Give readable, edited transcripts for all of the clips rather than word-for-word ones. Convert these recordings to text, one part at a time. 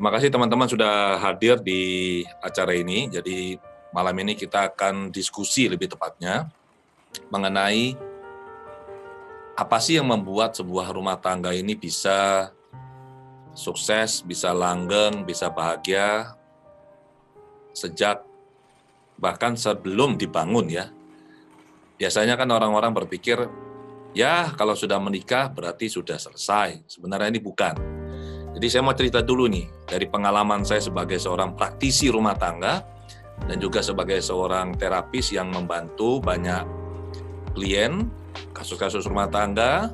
Terima kasih teman-teman sudah hadir di acara ini. Jadi malam ini kita akan diskusi lebih tepatnya mengenai apa sih yang membuat sebuah rumah tangga ini bisa sukses, bisa langgeng, bisa bahagia sejak bahkan sebelum dibangun ya. Biasanya kan orang-orang berpikir, ya kalau sudah menikah berarti sudah selesai. Sebenarnya ini bukan. Jadi saya mau cerita dulu nih, dari pengalaman saya sebagai seorang praktisi rumah tangga, dan juga sebagai seorang terapis yang membantu banyak klien, kasus-kasus rumah tangga,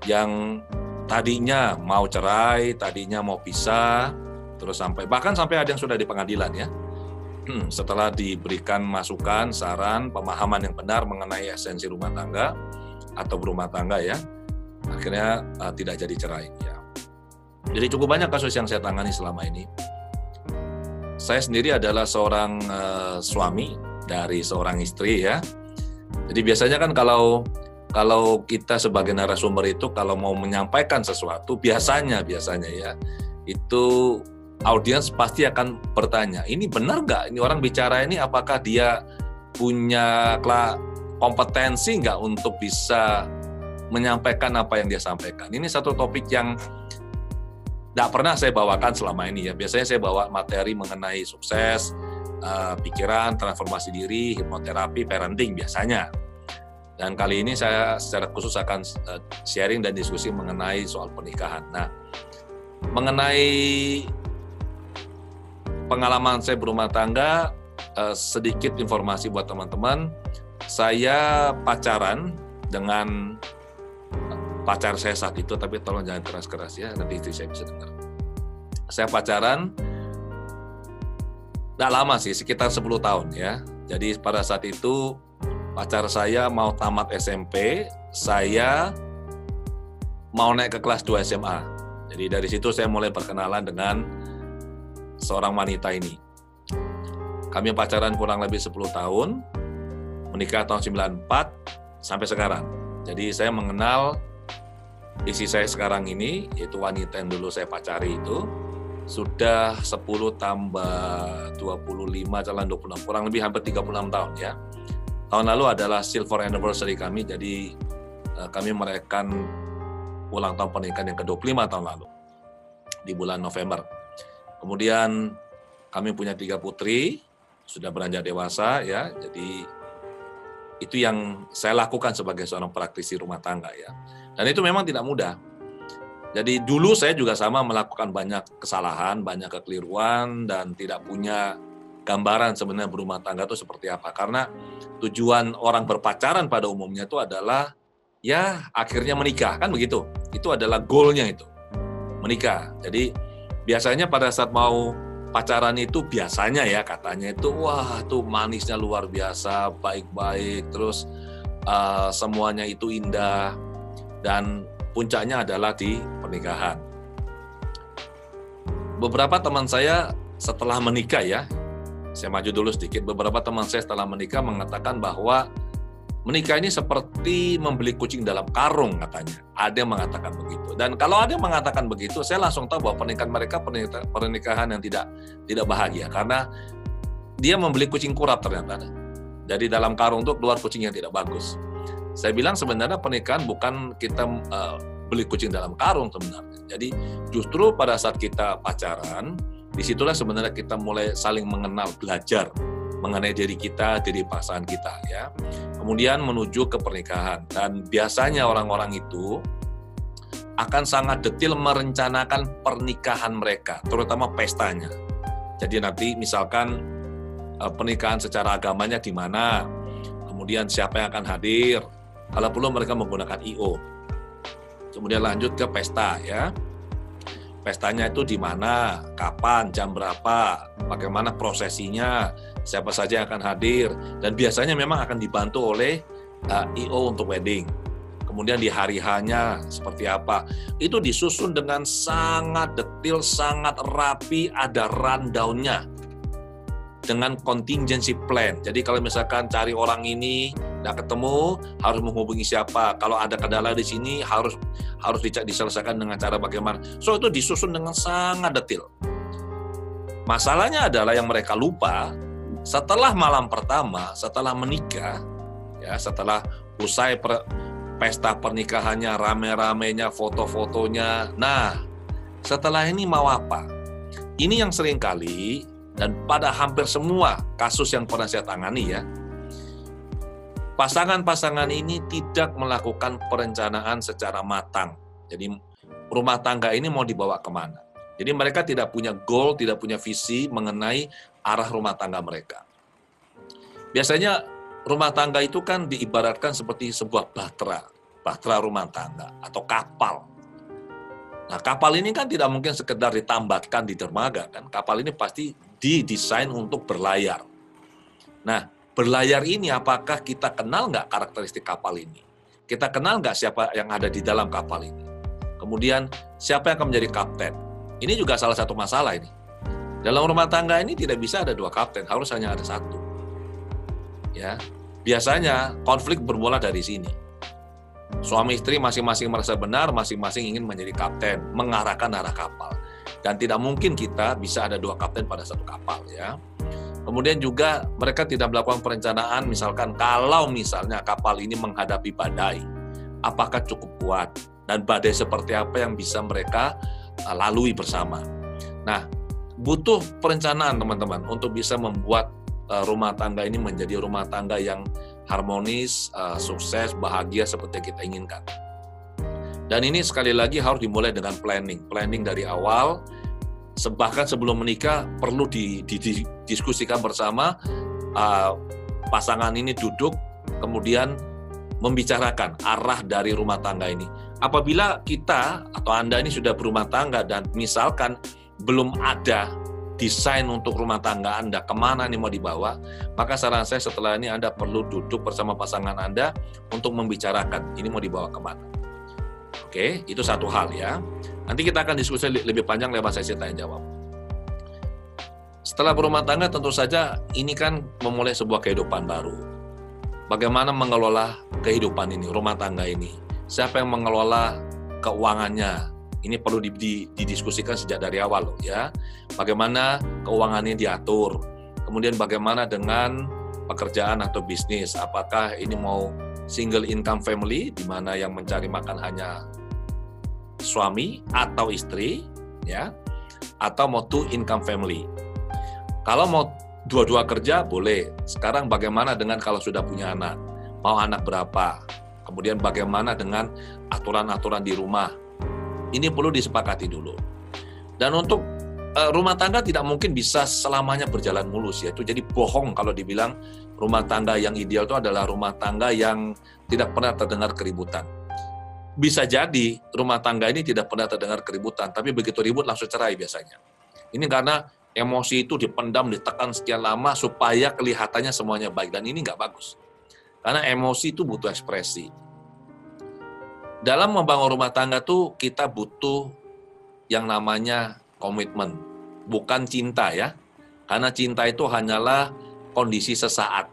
yang tadinya mau cerai, tadinya mau pisah, terus bahkan sampai ada yang sudah di pengadilan ya. Setelah diberikan masukan, saran, pemahaman yang benar mengenai esensi rumah tangga, atau berumah tangga ya, akhirnya tidak jadi cerai ya. Jadi cukup banyak kasus yang saya tangani selama ini. Saya sendiri adalah seorang suami dari seorang istri ya. Jadi biasanya kan kalau kita sebagai narasumber itu kalau mau menyampaikan sesuatu biasanya ya itu audiens pasti akan bertanya, ini benar nggak? Ini orang bicara ini apakah dia punya kompetensi nggak untuk bisa menyampaikan apa yang dia sampaikan? Ini satu topik yang tidak pernah saya bawakan selama ini ya. Biasanya saya bawa materi mengenai sukses, pikiran, transformasi diri, hipnoterapi, parenting biasanya. Dan kali ini saya secara khusus akan sharing dan diskusi mengenai soal pernikahan. Nah, mengenai pengalaman saya berumah tangga, sedikit informasi buat teman-teman. Saya pacaran dengan pacar saya saat itu, tapi tolong jangan keras-keras ya, nanti istri saya bisa dengar. Saya pacaran tidak lama sih, sekitar 10 tahun ya. Jadi pada saat itu pacar saya mau tamat SMP, saya mau naik ke kelas 2 SMA. Jadi dari situ saya mulai berkenalan dengan seorang wanita ini. Kami pacaran kurang lebih 10 tahun, menikah tahun 94 sampai sekarang. Jadi saya mengenal istri saya sekarang ini, yaitu wanita yang dulu saya pacari itu, sudah 10 tambah 25, jalan 26, kurang lebih hampir 36 tahun ya. Tahun lalu adalah silver anniversary kami, jadi kami merayakan ulang tahun pernikahan yang ke-25 tahun lalu, di bulan November. Kemudian kami punya 3 putri, sudah beranjak dewasa ya, jadi itu yang saya lakukan sebagai seorang praktisi rumah tangga ya. Dan itu memang tidak mudah. Jadi dulu saya juga sama melakukan banyak kesalahan, banyak kekeliruan, dan tidak punya gambaran sebenarnya berumah tangga itu seperti apa. Karena tujuan orang berpacaran pada umumnya itu adalah ya akhirnya menikah, kan begitu. Itu adalah goalnya itu, menikah. Jadi biasanya pada saat mau pacaran itu biasanya ya katanya itu wah tuh manisnya luar biasa, baik-baik, terus semuanya itu indah. Dan puncaknya adalah di pernikahan. Beberapa teman saya setelah menikah ya, saya maju dulu sedikit, beberapa teman saya setelah menikah mengatakan bahwa menikah ini seperti membeli kucing dalam karung katanya. Ada yang mengatakan begitu. Dan kalau ada yang mengatakan begitu, saya langsung tahu bahwa pernikahan mereka pernikahan yang tidak bahagia. Karena dia membeli kucing kurap ternyata. Jadi dalam karung itu keluar kucing yang tidak bagus. Saya bilang sebenarnya pernikahan bukan kita beli kucing dalam karung sebenarnya. Jadi justru pada saat kita pacaran, disitulah sebenarnya kita mulai saling mengenal, belajar mengenai diri kita, diri pasangan kita ya. Kemudian menuju ke pernikahan. Dan biasanya orang-orang itu akan sangat detail merencanakan pernikahan mereka, terutama pestanya. Jadi nanti misalkan pernikahan secara agamanya di mana, kemudian siapa yang akan hadir. Kalau perlu mereka menggunakan I.O. Kemudian lanjut ke pesta ya. Pestanya itu di mana, kapan, jam berapa, bagaimana prosesinya, siapa saja yang akan hadir, dan biasanya memang akan dibantu oleh I.O. untuk wedding. Kemudian di hari H-nya seperti apa. Itu disusun dengan sangat detail, sangat rapi, ada rundown-nya. dengan contingency plan. Jadi kalau misalkan cari orang ini nggak ketemu, harus menghubungi siapa. Kalau ada kendala di sini harus diselesaikan dengan cara bagaimana. So itu disusun dengan sangat detail. Masalahnya adalah yang mereka lupa, setelah malam pertama, setelah menikah, ya setelah usai pesta pernikahannya, rame-ramenya, foto-fotonya. Nah, setelah ini mau apa? Ini yang sering kali dan pada hampir semua kasus yang pernah saya tangani ya, pasangan-pasangan ini tidak melakukan perencanaan secara matang. Jadi rumah tangga ini mau dibawa kemana? Jadi mereka tidak punya goal, tidak punya visi mengenai arah rumah tangga mereka. Biasanya rumah tangga itu kan diibaratkan seperti sebuah bahtera rumah tangga atau kapal. Nah, kapal ini kan tidak mungkin sekedar ditambatkan di dermaga kan. Kapal ini pasti didesain untuk berlayar. Nah, berlayar ini apakah kita kenal nggak karakteristik kapal ini? Kita kenal nggak siapa yang ada di dalam kapal ini? Kemudian siapa yang akan menjadi kapten? Ini juga salah satu masalah ini. Dalam rumah tangga ini tidak bisa ada 2 kapten, harus hanya ada 1. Ya, biasanya konflik bermula dari sini. Suami istri masing-masing merasa benar, masing-masing ingin menjadi kapten, mengarahkan arah kapal. Dan tidak mungkin kita bisa ada 2 kapten pada 1 kapal ya. Kemudian juga mereka tidak melakukan perencanaan, misalkan kalau misalnya kapal ini menghadapi badai, apakah cukup kuat dan badai seperti apa yang bisa mereka lalui bersama. Nah, butuh perencanaan teman-teman untuk bisa membuat rumah tangga ini menjadi rumah tangga yang harmonis, sukses, bahagia seperti yang kita inginkan. Dan ini sekali lagi harus dimulai dengan planning dari awal, bahkan sebelum menikah perlu didiskusikan bersama, pasangan ini duduk, kemudian membicarakan arah dari rumah tangga ini. Apabila kita atau Anda ini sudah berumah tangga dan misalkan belum ada desain untuk rumah tangga Anda, kemana nih mau dibawa, maka saran saya setelah ini Anda perlu duduk bersama pasangan Anda untuk membicarakan, ini mau dibawa kemana. Oke, itu satu hal ya. Nanti kita akan diskusi lebih panjang lewat sesi tanya-jawab. Setelah berumah tangga tentu saja ini kan memulai sebuah kehidupan baru. Bagaimana mengelola kehidupan ini, rumah tangga ini. Siapa yang mengelola keuangannya? Ini perlu didiskusikan sejak dari awal loh ya. Bagaimana keuangannya diatur. Kemudian bagaimana dengan pekerjaan atau bisnis. Apakah ini mau single income family di mana yang mencari makan hanya suami atau istri ya. Atau mau two income family. Kalau mau dua-dua kerja boleh. Sekarang bagaimana dengan kalau sudah punya anak? Mau anak berapa? Kemudian bagaimana dengan aturan-aturan di rumah? Ini perlu disepakati dulu. Dan untuk rumah tangga tidak mungkin bisa selamanya berjalan mulus ya. Itu jadi bohong kalau dibilang rumah tangga yang ideal itu adalah rumah tangga yang tidak pernah terdengar keributan. Bisa jadi rumah tangga ini tidak pernah terdengar keributan, tapi begitu ribut langsung cerai biasanya. Ini karena emosi itu dipendam, ditekan sekian lama supaya kelihatannya semuanya baik. Dan ini nggak bagus. Karena emosi itu butuh ekspresi. Dalam membangun rumah tangga tuh kita butuh yang namanya komitmen, bukan cinta ya. Karena cinta itu hanyalah kondisi sesaat.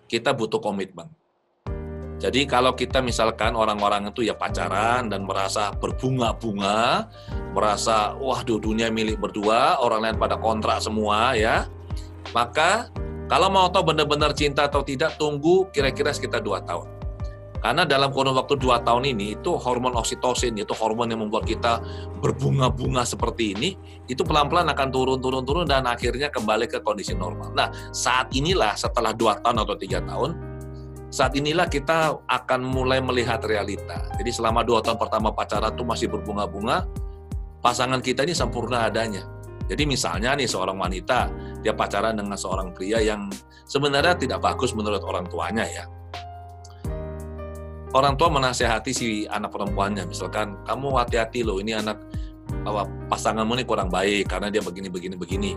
Kita butuh komitmen. Jadi kalau kita misalkan orang-orang itu ya pacaran dan merasa berbunga-bunga, merasa wah dunia milik berdua, orang lain pada kontrak semua ya. Maka kalau mau tahu benar-benar cinta atau tidak, tunggu kira-kira sekitar 2 tahun. Karena dalam kurun waktu 2 tahun ini, itu hormon oksitosin, itu hormon yang membuat kita berbunga-bunga seperti ini, itu pelan-pelan akan turun, dan akhirnya kembali ke kondisi normal. Nah, saat inilah setelah 2 tahun atau 3 tahun, saat inilah kita akan mulai melihat realita. Jadi selama 2 tahun pertama pacaran itu masih berbunga-bunga, pasangan kita ini sempurna adanya. Jadi misalnya nih seorang wanita, dia pacaran dengan seorang pria yang sebenarnya tidak bagus menurut orang tuanya ya. Orang tua menasehati si anak perempuannya, misalkan kamu hati-hati loh, ini anak pasanganmu ini kurang baik karena dia begini.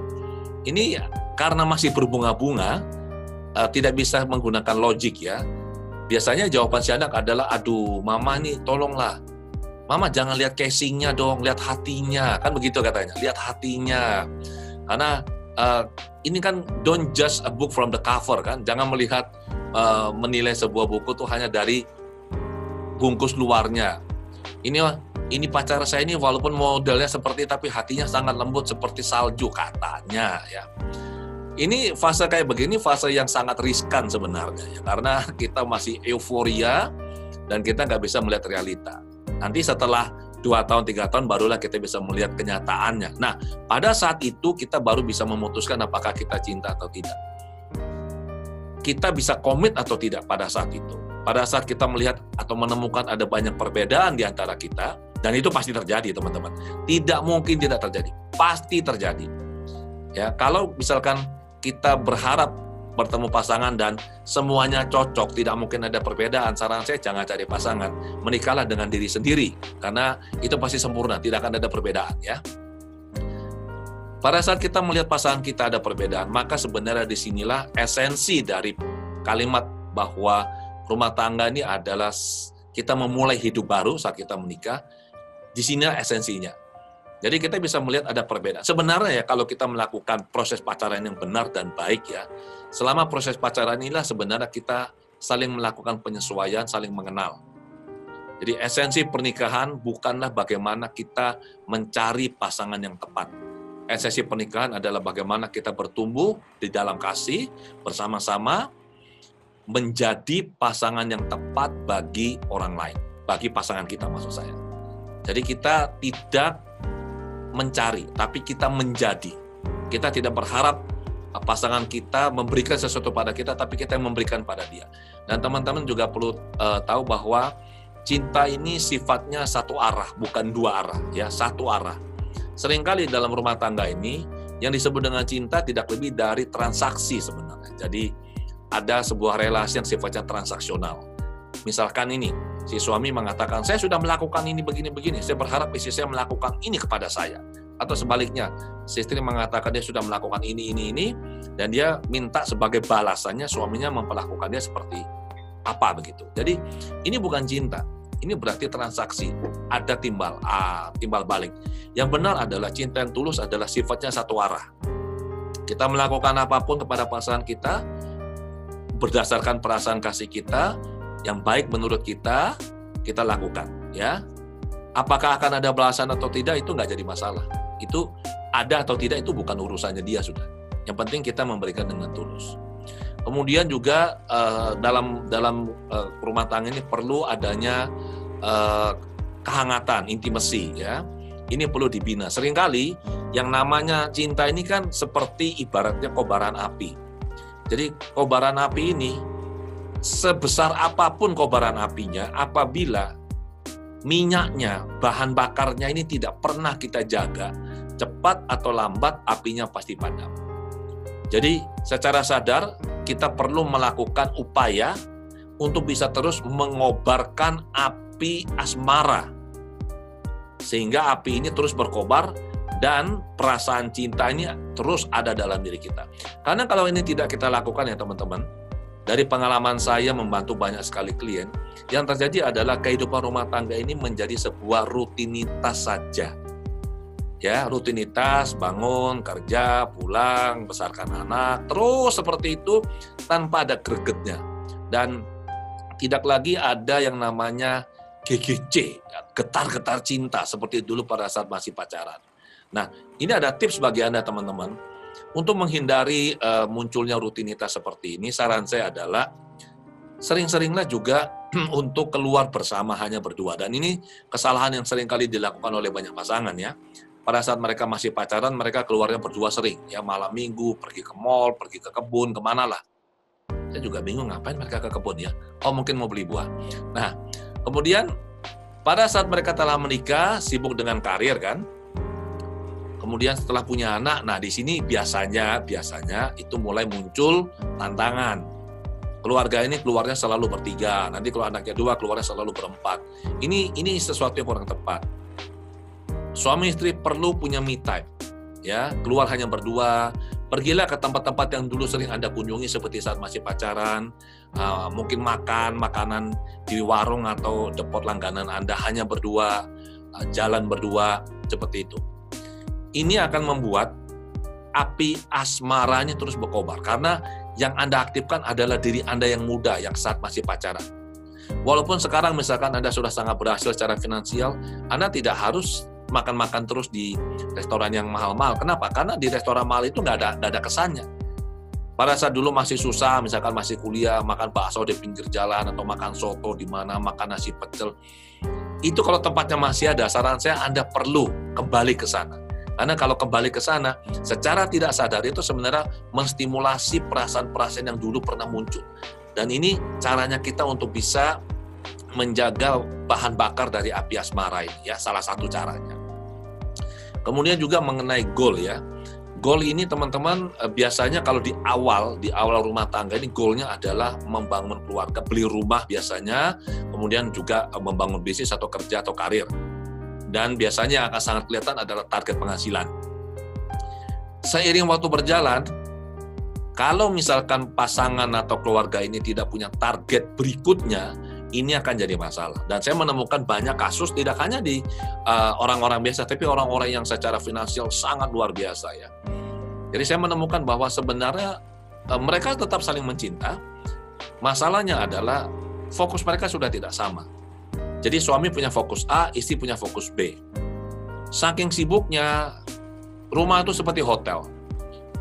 Ini karena masih berbunga-bunga, tidak bisa menggunakan logik ya. Biasanya jawaban si anak adalah, aduh mama nih tolonglah, mama jangan lihat casingnya dong, lihat hatinya, kan begitu katanya, lihat hatinya. Karena ini kan don't judge a book from the cover kan, jangan melihat menilai sebuah buku tuh hanya dari bungkus luarnya. Ini pacar saya ini walaupun modelnya seperti tapi hatinya sangat lembut seperti salju katanya ya. Ini fase kayak begini fase yang sangat riskan sebenarnya ya, karena kita masih euforia dan kita nggak bisa melihat realita. Nanti setelah 2 tahun, 3 tahun barulah kita bisa melihat kenyataannya. Nah, pada saat itu kita baru bisa memutuskan apakah kita cinta atau tidak. Kita bisa komit atau tidak pada saat itu. Pada saat kita melihat atau menemukan ada banyak perbedaan di antara kita, dan itu pasti terjadi, teman-teman. Tidak mungkin tidak terjadi, pasti terjadi. Ya, kalau misalkan kita berharap bertemu pasangan dan semuanya cocok, tidak mungkin ada perbedaan, saran saya jangan cari pasangan, menikahlah dengan diri sendiri, karena itu pasti sempurna, tidak akan ada perbedaan ya. Pada saat kita melihat pasangan kita ada perbedaan, maka sebenarnya disinilah esensi dari kalimat bahwa rumah tangga ini adalah kita memulai hidup baru saat kita menikah, di sini esensinya. Jadi kita bisa melihat ada perbedaan. Sebenarnya ya kalau kita melakukan proses pacaran yang benar dan baik ya, selama proses pacaran inilah sebenarnya kita saling melakukan penyesuaian, saling mengenal. Jadi esensi pernikahan bukanlah bagaimana kita mencari pasangan yang tepat. Esensi pernikahan adalah bagaimana kita bertumbuh di dalam kasih bersama-sama menjadi pasangan yang tepat bagi orang lain, bagi pasangan kita maksud saya. Jadi kita tidak mencari, tapi kita menjadi. Kita tidak berharap pasangan kita memberikan sesuatu pada kita, tapi kita yang memberikan pada dia. Dan teman-teman juga perlu tahu bahwa cinta ini sifatnya satu arah, bukan 2 arah, ya, satu arah. Seringkali dalam rumah tangga ini, yang disebut dengan cinta tidak lebih dari transaksi sebenarnya. Jadi ada sebuah relasi yang sifatnya transaksional. Misalkan ini, si suami mengatakan, saya sudah melakukan ini begini-begini, saya berharap istri saya melakukan ini kepada saya. Atau sebaliknya, si istri mengatakan dia sudah melakukan ini, dan dia minta sebagai balasannya suaminya memperlakukan dia seperti apa begitu. Jadi ini bukan cinta, ini berarti transaksi, ada timbal balik. Yang benar adalah cinta yang tulus adalah sifatnya satu arah. Kita melakukan apapun kepada pasangan kita, berdasarkan perasaan kasih kita, yang baik menurut kita lakukan, ya. Apakah akan ada balasan atau tidak itu nggak jadi masalah. Itu ada atau tidak itu bukan urusannya dia sudah. Yang penting kita memberikan dengan tulus. Kemudian juga dalam rumah tangga ini perlu adanya kehangatan, intimasi, ya. Ini perlu dibina. Seringkali yang namanya cinta ini kan seperti ibaratnya kobaran api. Jadi kobaran api ini sebesar apapun kobaran apinya, apabila minyaknya, bahan bakarnya ini tidak pernah kita jaga, cepat atau lambat apinya pasti padam. Jadi secara sadar kita perlu melakukan upaya untuk bisa terus mengobarkan api asmara, sehingga api ini terus berkobar dan perasaan cinta ini terus ada dalam diri kita. Karena kalau ini tidak kita lakukan ya teman-teman, dari pengalaman saya membantu banyak sekali klien, yang terjadi adalah kehidupan rumah tangga ini menjadi sebuah rutinitas saja. Ya, rutinitas, bangun, kerja, pulang, besarkan anak, terus seperti itu tanpa ada gregetnya. Dan tidak lagi ada yang namanya GGC, getar-getar cinta seperti dulu pada saat masih pacaran. Nah, ini ada tips bagi Anda teman-teman. Untuk menghindari munculnya rutinitas seperti ini, saran saya adalah sering-seringlah juga untuk keluar bersama hanya berdua. Dan ini kesalahan yang sering kali dilakukan oleh banyak pasangan ya. Pada saat mereka masih pacaran, mereka keluarnya berdua sering. Ya, malam minggu, pergi ke mall, pergi ke kebun, kemana lah. Saya juga bingung ngapain mereka ke kebun ya. Oh mungkin mau beli buah. Nah, kemudian pada saat mereka telah menikah, sibuk dengan karir kan. Kemudian setelah punya anak, nah di sini biasanya itu mulai muncul tantangan. Keluarga ini keluarnya selalu bertiga, nanti kalau anaknya 2 keluarnya selalu berempat. Ini sesuatu yang kurang tepat. Suami istri perlu punya me time, ya keluar hanya berdua. Pergilah ke tempat-tempat yang dulu sering Anda kunjungi seperti saat masih pacaran, mungkin makan makanan di warung atau depot langganan Anda hanya berdua, jalan berdua seperti itu. Ini akan membuat api asmaranya terus berkobar. Karena yang Anda aktifkan adalah diri Anda yang muda, yang saat masih pacaran. Walaupun sekarang misalkan Anda sudah sangat berhasil secara finansial, Anda tidak harus makan-makan terus di restoran yang mahal-mahal. Kenapa? Karena di restoran mahal itu nggak ada kesannya. Pada saat dulu masih susah, misalkan masih kuliah, makan bakso di pinggir jalan, atau makan soto di mana, makan nasi pecel. Itu kalau tempatnya masih ada, saran saya Anda perlu kembali ke sana. Karena kalau kembali ke sana, secara tidak sadar itu sebenarnya menstimulasi perasaan-perasaan yang dulu pernah muncul. Dan ini caranya kita untuk bisa menjaga bahan bakar dari api asmara ini, ya, salah satu caranya. Kemudian juga mengenai goal, ya. Goal ini teman-teman biasanya kalau di awal rumah tangga ini goalnya adalah membangun keluarga, beli rumah biasanya, kemudian juga membangun bisnis atau kerja atau karir. Dan biasanya akan sangat kelihatan adalah target penghasilan. Seiring waktu berjalan, kalau misalkan pasangan atau keluarga ini tidak punya target berikutnya, ini akan jadi masalah. Dan saya menemukan banyak kasus, tidak hanya di orang-orang biasa, tapi orang-orang yang secara finansial sangat luar biasa, ya. Jadi saya menemukan bahwa sebenarnya mereka tetap saling mencinta. Masalahnya adalah fokus mereka sudah tidak sama. Jadi suami punya fokus A, istri punya fokus B. Saking sibuknya, rumah itu seperti hotel.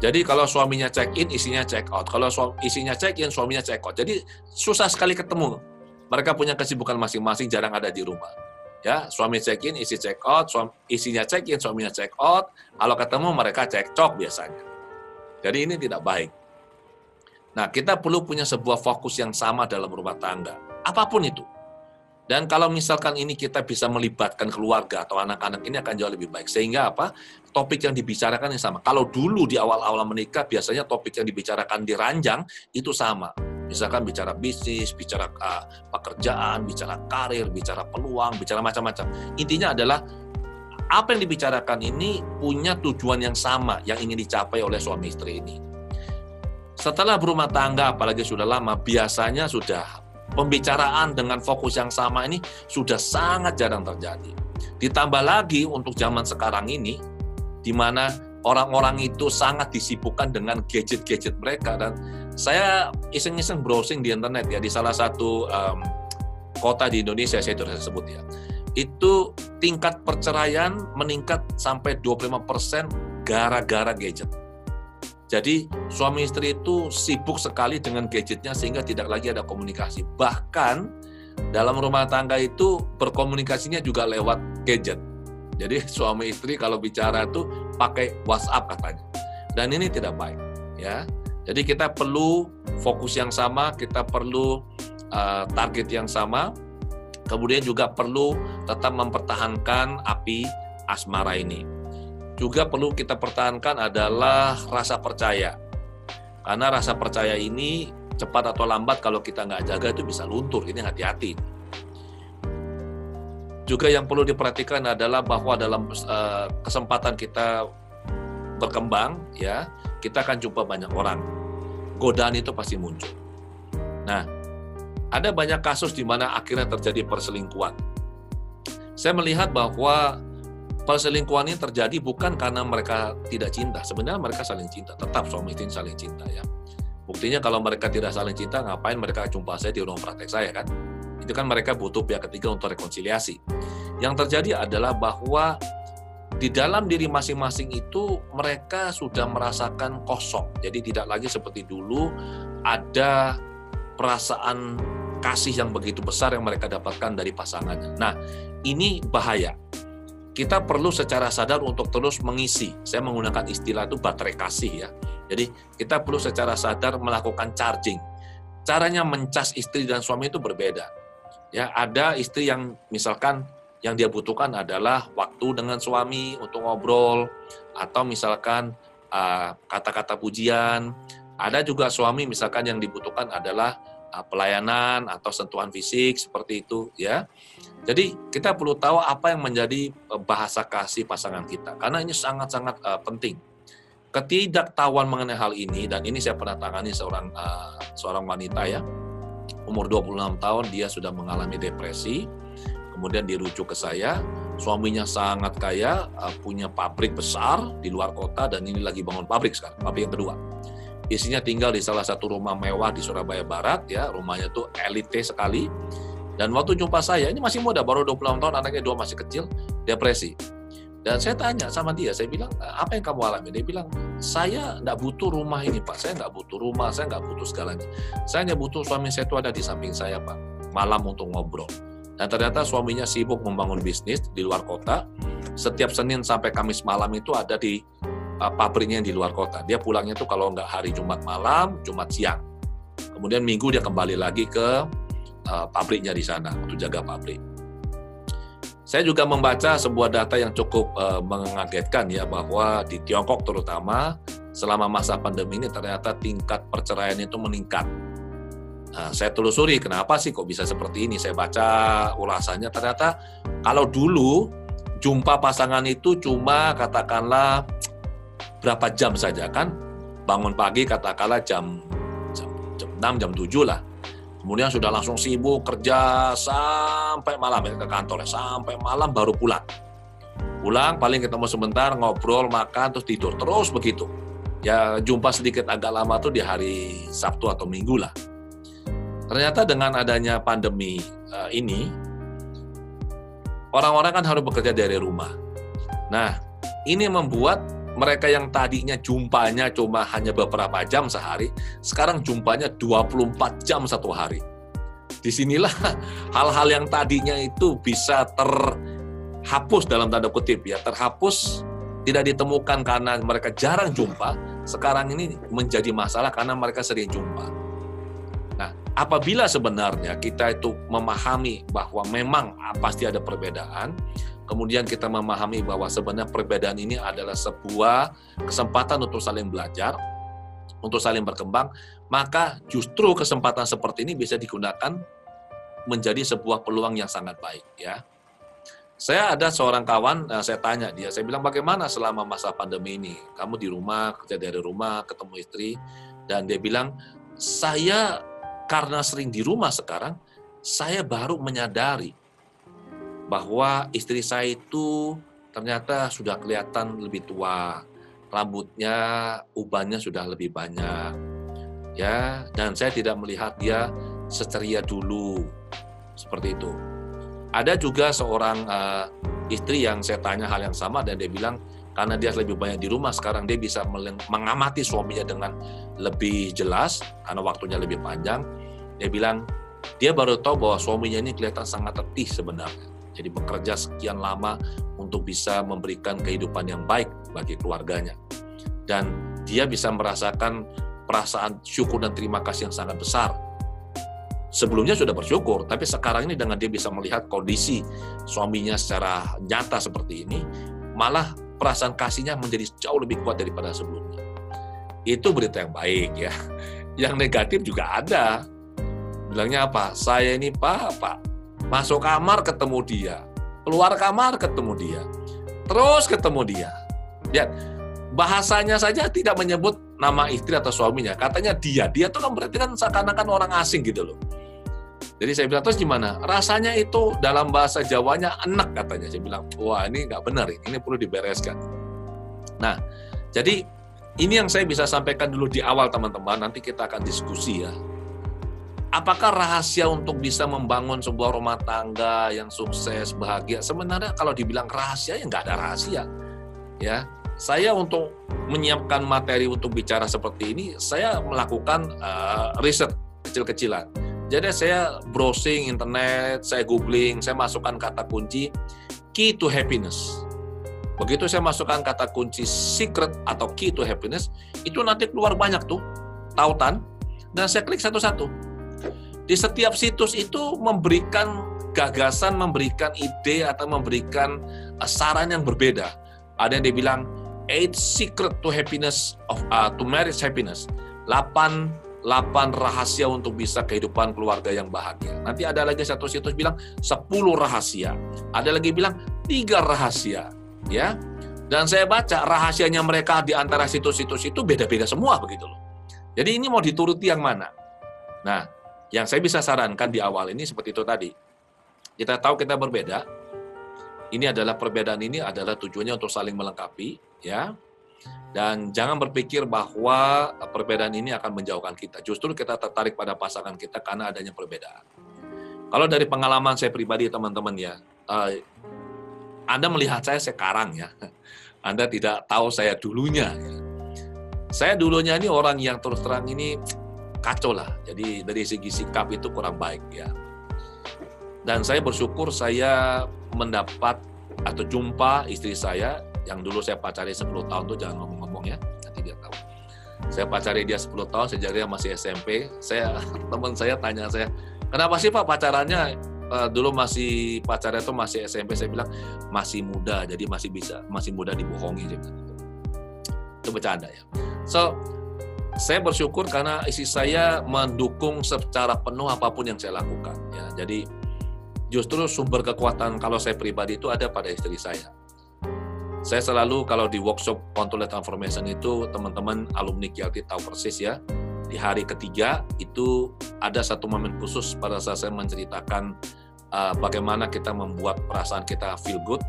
Jadi kalau suaminya check-in, istrinya check-out. Kalau istrinya check-in, suaminya check-out. Jadi susah sekali ketemu. Mereka punya kesibukan masing-masing, jarang ada di rumah. Ya, suami check-in, istri check-out, istrinya check-in, suaminya check-out. Kalau ketemu mereka cekcok biasanya. Jadi ini tidak baik. Nah, kita perlu punya sebuah fokus yang sama dalam rumah tangga. Apapun itu. Dan kalau misalkan ini kita bisa melibatkan keluarga atau anak-anak, ini akan jauh lebih baik. Sehingga apa? Topik yang dibicarakan yang sama. Kalau dulu di awal-awal menikah, biasanya topik yang dibicarakan di ranjang itu sama. Misalkan bicara bisnis, bicara pekerjaan, bicara karir, bicara peluang, bicara macam-macam. Intinya adalah apa yang dibicarakan ini punya tujuan yang sama yang ingin dicapai oleh suami istri ini. Setelah berumah tangga, apalagi sudah lama, biasanya sudah pembicaraan dengan fokus yang sama ini sudah sangat jarang terjadi. Ditambah lagi untuk zaman sekarang ini, di mana orang-orang itu sangat disibukkan dengan gadget-gadget mereka. Dan saya iseng-iseng browsing di internet, ya, di salah satu kota di Indonesia, saya sudah sebut, ya, itu tingkat perceraian meningkat sampai 25% gara-gara gadget. Jadi suami istri itu sibuk sekali dengan gadgetnya sehingga tidak lagi ada komunikasi. Bahkan dalam rumah tangga itu berkomunikasinya juga lewat gadget. Jadi suami istri kalau bicara tuh pakai WhatsApp katanya. Dan ini tidak baik, ya. Jadi kita perlu fokus yang sama, kita perlu target yang sama, kemudian juga perlu tetap mempertahankan api asmara ini. Juga perlu kita pertahankan adalah rasa percaya. Karena rasa percaya ini cepat atau lambat kalau kita nggak jaga itu bisa luntur, ini hati-hati. Juga yang perlu diperhatikan adalah bahwa dalam kesempatan kita berkembang, ya, kita akan jumpa banyak orang. Godaan itu pasti muncul. Nah, ada banyak kasus di mana akhirnya terjadi perselingkuhan. Saya melihat bahwa perselingkuhan ini terjadi bukan karena mereka tidak cinta. Sebenarnya mereka saling cinta, tetap suami istri saling cinta, ya. Buktinya kalau mereka tidak saling cinta, ngapain mereka jumpa saya di ruang praktek saya, kan? Itu kan mereka butuh pihak ketiga untuk rekonsiliasi. Yang terjadi adalah bahwa di dalam diri masing-masing itu mereka sudah merasakan kosong. Jadi tidak lagi seperti dulu ada perasaan kasih yang begitu besar yang mereka dapatkan dari pasangannya. Nah, ini bahaya. Kita perlu secara sadar untuk terus mengisi. Saya menggunakan istilah itu baterai kasih, ya. Jadi kita perlu secara sadar melakukan charging. Caranya mencas istri dan suami itu berbeda. Ya, ada istri yang misalkan yang dia butuhkan adalah waktu dengan suami untuk ngobrol, atau misalkan kata-kata pujian. Ada juga suami misalkan yang dibutuhkan adalah pelayanan atau sentuhan fisik seperti itu, ya. Jadi kita perlu tahu apa yang menjadi bahasa kasih pasangan kita, karena ini sangat-sangat penting. Ketidaktahuan mengenai hal ini, dan ini saya pernah tangani seorang wanita, ya, umur 26 tahun, dia sudah mengalami depresi kemudian dirujuk ke saya. Suaminya sangat kaya, punya pabrik besar di luar kota, dan ini lagi bangun pabrik sekarang, pabrik yang kedua. Isinya tinggal di salah satu rumah mewah di Surabaya Barat, ya, rumahnya tuh elite sekali. Dan waktu jumpa saya, ini masih muda, baru 26 tahun, anaknya 2 masih kecil, depresi. Dan saya tanya sama dia, saya bilang, apa yang kamu alami? Dia bilang, saya nggak butuh rumah ini, Pak. Saya nggak butuh rumah, saya nggak butuh segalanya. Saya hanya butuh suami saya itu ada di samping saya, Pak, malam untuk ngobrol. Dan ternyata suaminya sibuk membangun bisnis di luar kota. Setiap Senin sampai Kamis malam itu ada di pabriknya yang di luar kota. Dia pulangnya tuh kalau nggak hari Jumat malam, Jumat siang. Kemudian Minggu dia kembali lagi ke pabriknya di sana untuk jaga pabrik. Saya juga membaca sebuah data yang cukup mengagetkan, ya, bahwa di Tiongkok terutama selama masa pandemi ini ternyata tingkat perceraian itu meningkat. Nah, saya telusuri kenapa sih kok bisa seperti ini. Saya baca ulasannya, ternyata kalau dulu jumpa pasangan itu cuma katakanlah berapa jam saja, kan, bangun pagi katakanlah jam 6, jam 7 lah. Kemudian sudah langsung sibuk kerja sampai malam, ya, ke kantor, sampai malam baru pulang. Pulang paling ketemu sebentar, ngobrol, makan, terus tidur. Terus begitu. Ya jumpa sedikit agak lama tuh di hari Sabtu atau Minggu lah. Ternyata dengan adanya pandemi ini, orang-orang kan harus bekerja dari rumah. Nah, ini membuat mereka yang tadinya jumpanya cuma hanya beberapa jam sehari, sekarang jumpanya 24 jam satu hari. Disinilah hal-hal yang tadinya itu bisa terhapus dalam tanda kutip, ya, terhapus, tidak ditemukan karena mereka jarang jumpa, sekarang ini menjadi masalah karena mereka sering jumpa. Nah, apabila sebenarnya kita itu memahami bahwa memang pasti ada perbedaan, kemudian kita memahami bahwa sebenarnya perbedaan ini adalah sebuah kesempatan untuk saling belajar, untuk saling berkembang, maka justru kesempatan seperti ini bisa digunakan menjadi sebuah peluang yang sangat baik, ya. Saya ada seorang kawan, saya tanya dia, saya bilang, bagaimana selama masa pandemi ini? Kamu di rumah, kerja dari rumah, ketemu istri, dan dia bilang, saya karena sering di rumah sekarang, saya baru menyadari bahwa istri saya itu ternyata sudah kelihatan lebih tua, rambutnya, ubannya sudah lebih banyak, ya, dan saya tidak melihat dia seceria dulu, seperti itu. Ada juga seorang istri yang saya tanya hal yang sama, dan dia bilang karena dia lebih banyak di rumah sekarang, dia bisa mengamati suaminya dengan lebih jelas karena waktunya lebih panjang. Dia bilang dia baru tahu bahwa suaminya ini kelihatan sangat letih sebenarnya. Jadi bekerja sekian lama untuk bisa memberikan kehidupan yang baik bagi keluarganya. Dan dia bisa merasakan perasaan syukur dan terima kasih yang sangat besar. Sebelumnya sudah bersyukur, tapi sekarang ini dengan dia bisa melihat kondisi suaminya secara nyata seperti ini, malah perasaan kasihnya menjadi jauh lebih kuat daripada sebelumnya. Itu berita yang baik, ya. Yang negatif juga ada. Bilangnya apa? Saya ini Pak, masuk kamar ketemu dia, keluar kamar ketemu dia, terus ketemu dia. Lihat, bahasanya saja tidak menyebut nama istri atau suaminya, katanya dia tuh kan berarti kan seakan-akan orang asing gitu loh. Jadi saya bilang, terus gimana? Rasanya itu dalam bahasa Jawanya enak katanya. Saya bilang, wah ini nggak benar, ini perlu dibereskan. Nah, jadi ini yang saya bisa sampaikan dulu di awal teman-teman, nanti kita akan diskusi, ya. Apakah rahasia untuk bisa membangun sebuah rumah tangga yang sukses, bahagia? Sebenarnya kalau dibilang rahasia, ya nggak ada rahasia. Ya, saya untuk menyiapkan materi untuk bicara seperti ini, saya melakukan riset kecil-kecilan. Jadi saya browsing internet, saya googling, saya masukkan kata kunci key to happiness. Begitu saya masukkan kata kunci secret atau key to happiness, itu nanti keluar banyak tuh tautan, dan saya klik satu-satu. Di setiap situs itu memberikan gagasan, memberikan ide, atau memberikan saran yang berbeda. Ada yang dibilang 8 secret to happiness to marriage happiness. 8 rahasia untuk bisa kehidupan keluarga yang bahagia. Nanti ada lagi satu situs bilang 10 rahasia. Ada lagi bilang 3 rahasia, ya. Dan saya baca rahasianya mereka di antara situs-situs itu beda-beda semua begitu loh. Jadi ini mau dituruti yang mana? Nah, yang saya bisa sarankan di awal ini seperti itu tadi. Kita tahu kita berbeda. Ini adalah perbedaan ini adalah tujuannya untuk saling melengkapi, ya. Dan jangan berpikir bahwa perbedaan ini akan menjauhkan kita. Justru kita tertarik pada pasangan kita karena adanya perbedaan. Kalau dari pengalaman saya pribadi, teman-teman ya, Anda melihat saya sekarang ya, Anda tidak tahu saya dulunya. Ya. Saya dulunya ini orang yang terus terang ini kacau lah. Jadi dari segi sikap itu kurang baik ya. Dan saya bersyukur saya mendapat atau jumpa istri saya yang dulu saya pacari 10 tahun tuh, jangan ngomong-ngomong ya, nanti dia tahu. Saya pacari dia 10 tahun, sejak dia masih SMP. Teman saya tanya saya, kenapa sih Pak pacarannya dulu masih pacarnya tuh masih SMP? Saya bilang masih muda, jadi masih muda dibohongi. Itu bercanda ya. So, saya bersyukur karena istri saya mendukung secara penuh apapun yang saya lakukan. Ya, jadi justru sumber kekuatan kalau saya pribadi itu ada pada istri saya. Saya selalu kalau di workshop Control Transformation itu, teman-teman alumni KLT tahu persis ya, di hari ketiga itu ada satu momen khusus pada saat saya menceritakan bagaimana kita membuat perasaan kita feel good.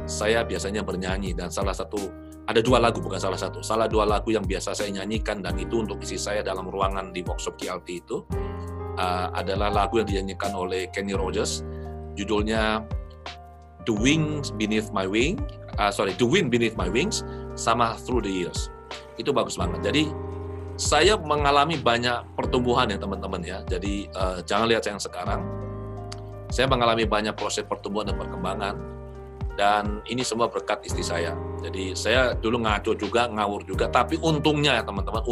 Saya biasanya bernyanyi dan ada dua lagu, bukan salah dua lagu yang biasa saya nyanyikan, dan itu untuk isi saya dalam ruangan di workshop KLT itu adalah lagu yang dinyanyikan oleh Kenny Rogers, judulnya The Wind Beneath My Wings sama Through the Years. Itu bagus banget. Jadi saya mengalami banyak pertumbuhan ya teman-teman ya. Jadi jangan lihat saya yang sekarang. Saya mengalami banyak proses pertumbuhan dan perkembangan. Dan ini semua berkat istri saya. Jadi saya dulu ngaco juga, ngawur juga. Tapi untungnya ya teman-teman,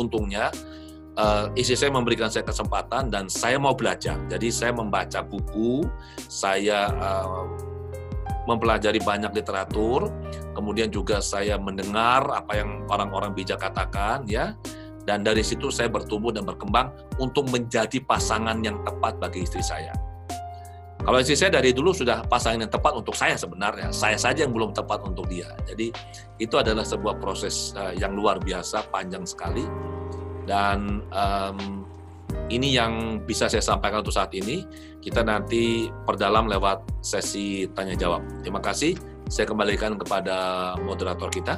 istri saya memberikan saya kesempatan dan saya mau belajar. Jadi saya membaca buku, saya mempelajari banyak literatur, kemudian juga saya mendengar apa yang orang-orang bijak katakan ya. Dan dari situ saya bertumbuh dan berkembang untuk menjadi pasangan yang tepat bagi istri saya. Kalau istri saya dari dulu sudah pasangan yang tepat untuk saya sebenarnya. Saya saja yang belum tepat untuk dia. Jadi itu adalah sebuah proses yang luar biasa, panjang sekali. Dan ini yang bisa saya sampaikan untuk saat ini. Kita nanti perdalam lewat sesi tanya jawab. Terima kasih. Saya kembalikan kepada moderator kita.